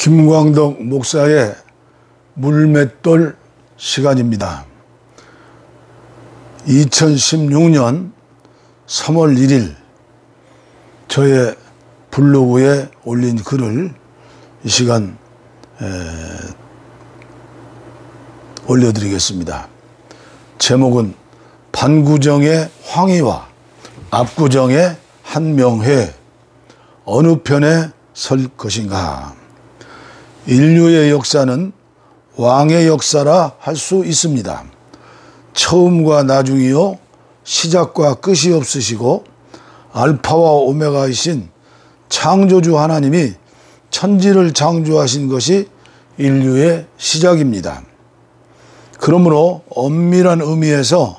김광덕 목사의 물맷돌 시간입니다. 2016년 3월 1일 저의 블로그에 올린 글을 이 시간 올려드리겠습니다. 제목은 반구정의 황희와 압구정의 한명회 어느 편에 설 것인가. 인류의 역사는 왕의 역사라 할 수 있습니다. 처음과 나중이요 시작과 끝이 없으시고 알파와 오메가이신 창조주 하나님이 천지를 창조하신 것이 인류의 시작입니다. 그러므로 엄밀한 의미에서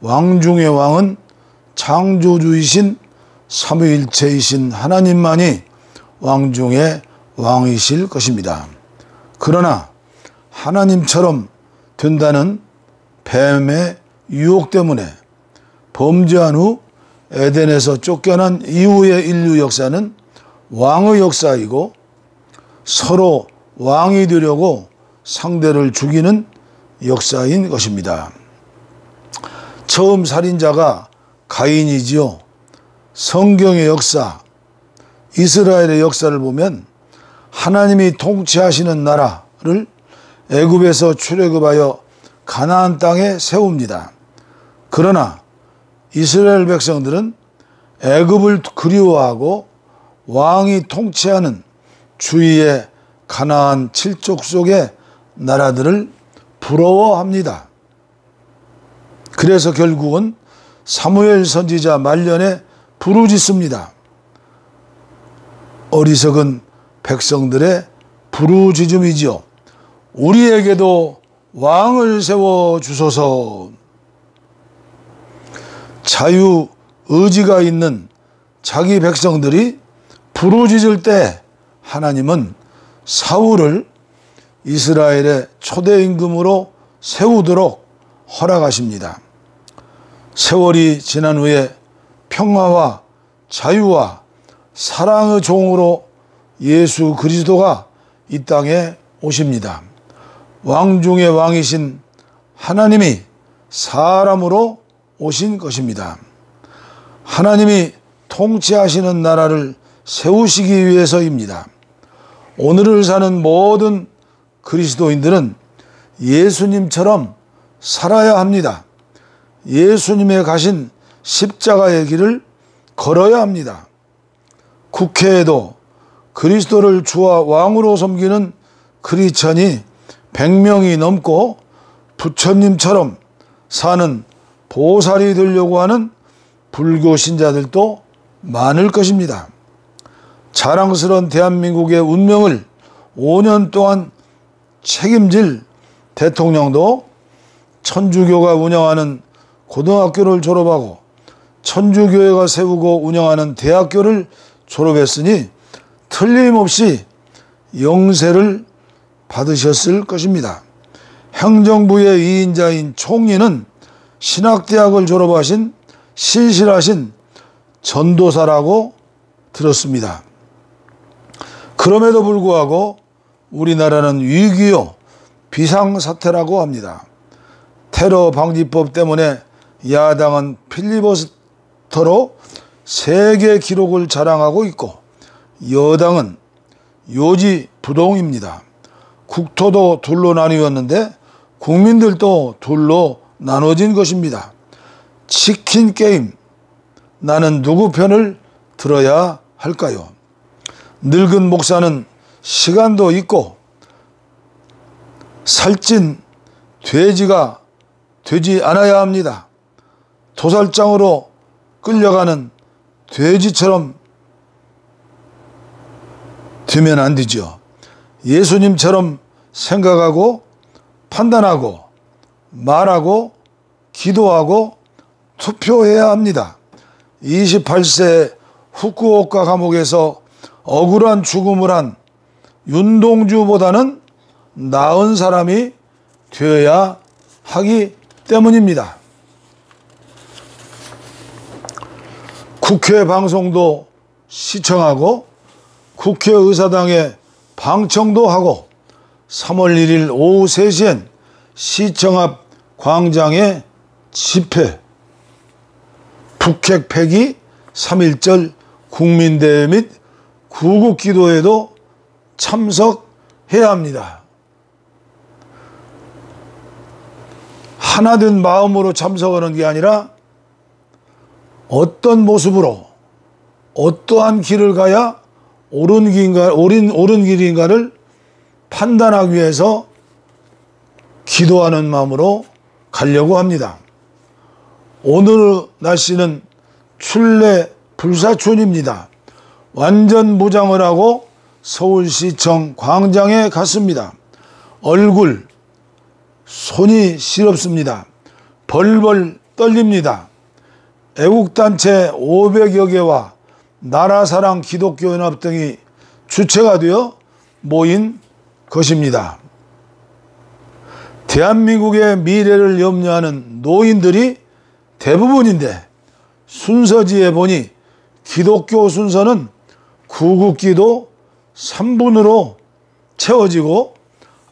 왕 중의 왕은 창조주이신 삼위일체이신 하나님만이 왕 중의 왕이실 것입니다. 그러나 하나님처럼 된다는 뱀의 유혹 때문에 범죄한 후 에덴에서 쫓겨난 이후의 인류 역사는 왕의 역사이고 서로 왕이 되려고 상대를 죽이는 역사인 것입니다. 처음 살인자가 가인이지요. 성경의 역사, 이스라엘의 역사를 보면 하나님이 통치하시는 나라를 애굽에서 출애굽하여 가나안 땅에 세웁니다. 그러나 이스라엘 백성들은 애굽을 그리워하고 왕이 통치하는 주위의 가나안 칠족 속의 나라들을 부러워합니다. 그래서 결국은 사무엘 선지자 말년에 부르짖습니다. 어리석은 백성들의 부르짖음이지요. 우리에게도 왕을 세워주소서. 자유 의지가 있는 자기 백성들이 부르짖을 때 하나님은 사울을 이스라엘의 초대 임금으로 세우도록 허락하십니다. 세월이 지난 후에 평화와 자유와 사랑의 종으로 예수 그리스도가 이 땅에 오십니다. 왕 중의 왕이신 하나님이 사람으로 오신 것입니다. 하나님이 통치하시는 나라를 세우시기 위해서입니다. 오늘을 사는 모든 그리스도인들은 예수님처럼 살아야 합니다. 예수님의 가신 십자가의 길을 걸어야 합니다. 국회에도 그리스도를 주와 왕으로 섬기는 크리스천이 100명이 넘고 부처님처럼 사는 보살이 되려고 하는 불교 신자들도 많을 것입니다. 자랑스러운 대한민국의 운명을 5년 동안 책임질 대통령도 천주교가 운영하는 고등학교를 졸업하고 천주교회가 세우고 운영하는 대학교를 졸업했으니 틀림없이 영세를 받으셨을 것입니다. 행정부의 2인자인 총리는 신학대학을 졸업하신 신실하신 전도사라고 들었습니다. 그럼에도 불구하고 우리나라는 위기요 비상사태라고 합니다. 테러 방지법 때문에 야당은 필리버스터로 세계 기록을 자랑하고 있고 여당은 요지부동입니다. 국토도 둘로 나뉘었는데 국민들도 둘로 나눠진 것입니다. 치킨 게임, 나는 누구 편을 들어야 할까요? 늙은 목사는 시간도 있고 살찐 돼지가 되지 않아야 합니다. 도살장으로 끌려가는 돼지처럼 되면 안 되죠. 예수님처럼 생각하고 판단하고 말하고 기도하고 투표해야 합니다. 28세 후쿠오카 감옥에서 억울한 죽음을 한 윤동주보다는 나은 사람이 되어야 하기 때문입니다. 국회 방송도 시청하고 국회의사당에 방청도 하고 3월 1일 오후 3시엔 시청 앞 광장에 집회, 북핵 폐기 3.1절 국민대회 및 구국기도에도 참석해야 합니다. 하나된 마음으로 참석하는 게 아니라 어떤 모습으로 어떠한 길을 가야 옳은 길인가를 판단하기 위해서 기도하는 마음으로 가려고 합니다. 오늘 날씨는 출래 불사춘입니다. 완전 무장을 하고 서울시청 광장에 갔습니다. 얼굴, 손이 시렵습니다. 벌벌 떨립니다. 애국단체 500여 개와 나라사랑 기독교연합 등이 주체가 되어 모인 것입니다. 대한민국의 미래를 염려하는 노인들이 대부분인데 순서지에 보니 기독교 순서는 구국기도 3분으로 채워지고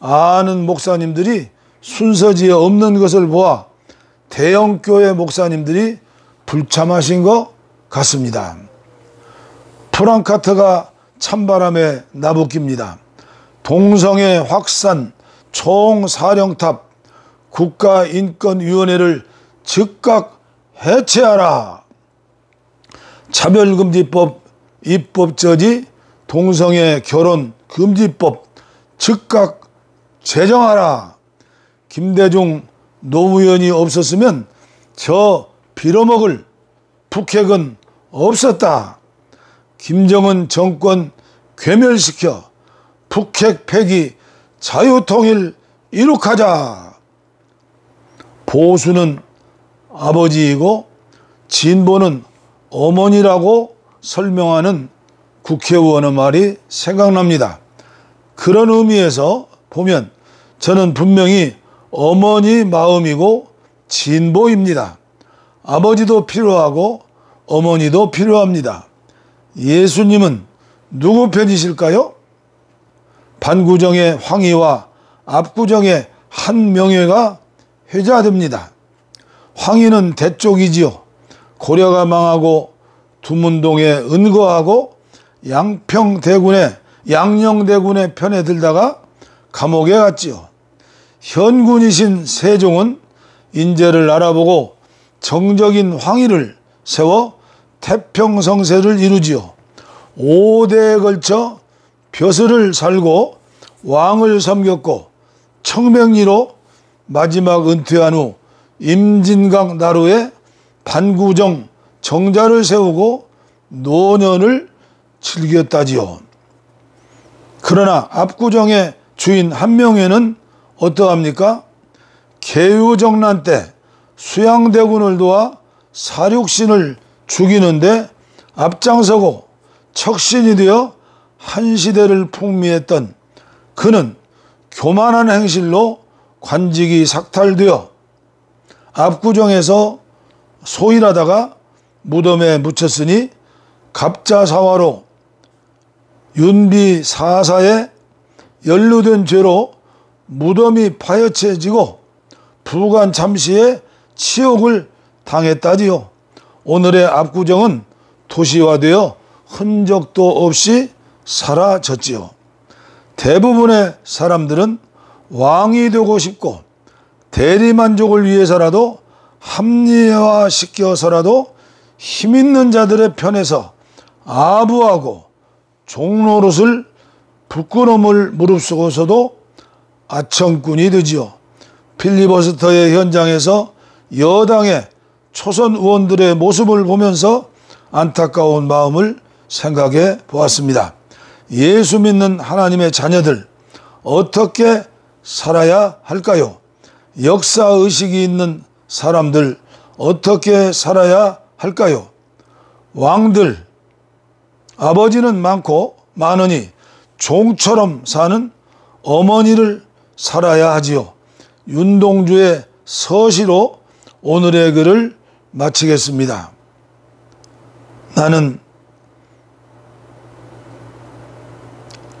아는 목사님들이 순서지에 없는 것을 보아 대형교회 목사님들이 불참하신 것 같습니다. 프랑카트가 찬바람에 나부낍니다. 동성애 확산 총사령탑 국가인권위원회를 즉각 해체하라. 차별금지법 입법 저지 동성애 결혼 금지법 즉각 제정하라. 김대중 노무현이 없었으면 저 빌어먹을 북핵은 없었다. 김정은 정권 괴멸시켜 북핵 폐기 자유통일 이룩하자. 보수는 아버지이고 진보는 어머니라고 설명하는 국회의원의 말이 생각납니다. 그런 의미에서 보면 저는 분명히 어머니 마음이고 진보입니다. 아버지도 필요하고 어머니도 필요합니다. 예수님은 누구 편이실까요? 반구정의 황희와 압구정의 한명회가 회자됩니다. 황희는 대쪽이지요. 고려가 망하고 두문동에 은거하고 양녕대군의 편에 들다가 감옥에 갔지요. 현군이신 세종은 인재를 알아보고 정적인 황희를 세워 태평성세를 이루지요. 5대에 걸쳐 벼슬을 살고 왕을 섬겼고 청명리로 마지막 은퇴한 후 임진강 나루에 반구정 정자를 세우고 노년을 즐겼다지요. 그러나 압구정의 주인 한명회는 어떠합니까? 개유정난 때 수양대군을 도와 사륙신을 죽이는데 앞장서고 척신이 되어 한 시대를 풍미했던 그는 교만한 행실로 관직이 삭탈되어 압구정에서 소일하다가 무덤에 묻혔으니 갑자사화로 윤비사사에 연루된 죄로 무덤이 파여쳐지고 부관 잠시에 치욕을 당했다지요. 오늘의 압구정은 도시화되어 흔적도 없이 사라졌지요. 대부분의 사람들은 왕이 되고 싶고 대리만족을 위해서라도 합리화시켜서라도 힘있는 자들의 편에서 아부하고 종노릇을 부끄러움을 무릅쓰고서도 아청꾼이 되지요. 필리버스터의 현장에서 여당의 초선 의원들의 모습을 보면서 안타까운 마음을 생각해 보았습니다. 예수 믿는 하나님의 자녀들 어떻게 살아야 할까요? 역사의식이 있는 사람들 어떻게 살아야 할까요? 왕들 아버지는 많으니 종처럼 사는 어머니를 살아야 하지요. 윤동주의 서시로 오늘의 글을 마치겠습니다. 나는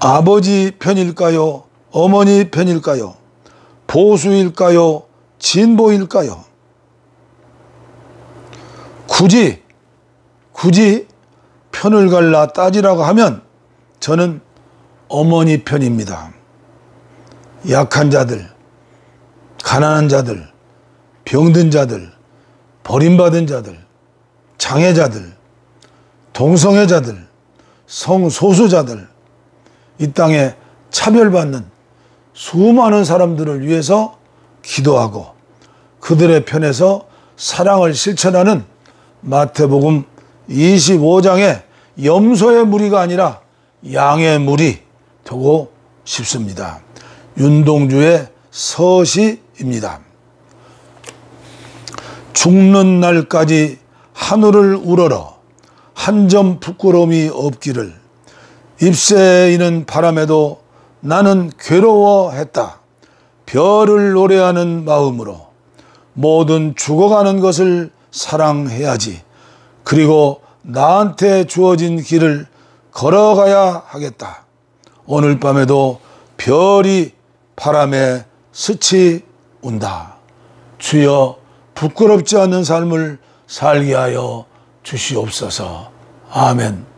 아버지 편일까요? 어머니 편일까요? 보수일까요? 진보일까요? 굳이 편을 갈라 따지라고 하면 저는 어머니 편입니다. 약한 자들, 가난한 자들, 병든 자들, 버림받은 자들, 장애자들, 동성애자들, 성소수자들, 이 땅에 차별받는 수많은 사람들을 위해서 기도하고 그들의 편에서 사랑을 실천하는 마태복음 25장의 염소의 무리가 아니라 양의 무리 되고 싶습니다. 윤동주의 서시입니다. 죽는 날까지 하늘을 우러러 한 점 부끄러움이 없기를. 잎새이는 바람에도 나는 괴로워했다. 별을 노래하는 마음으로 모든 죽어가는 것을 사랑해야지. 그리고 나한테 주어진 길을 걸어가야 하겠다. 오늘 밤에도 별이 바람에 스치 운다. 주여 부끄럽지 않는 삶을 살게 하여 주시옵소서. 아멘.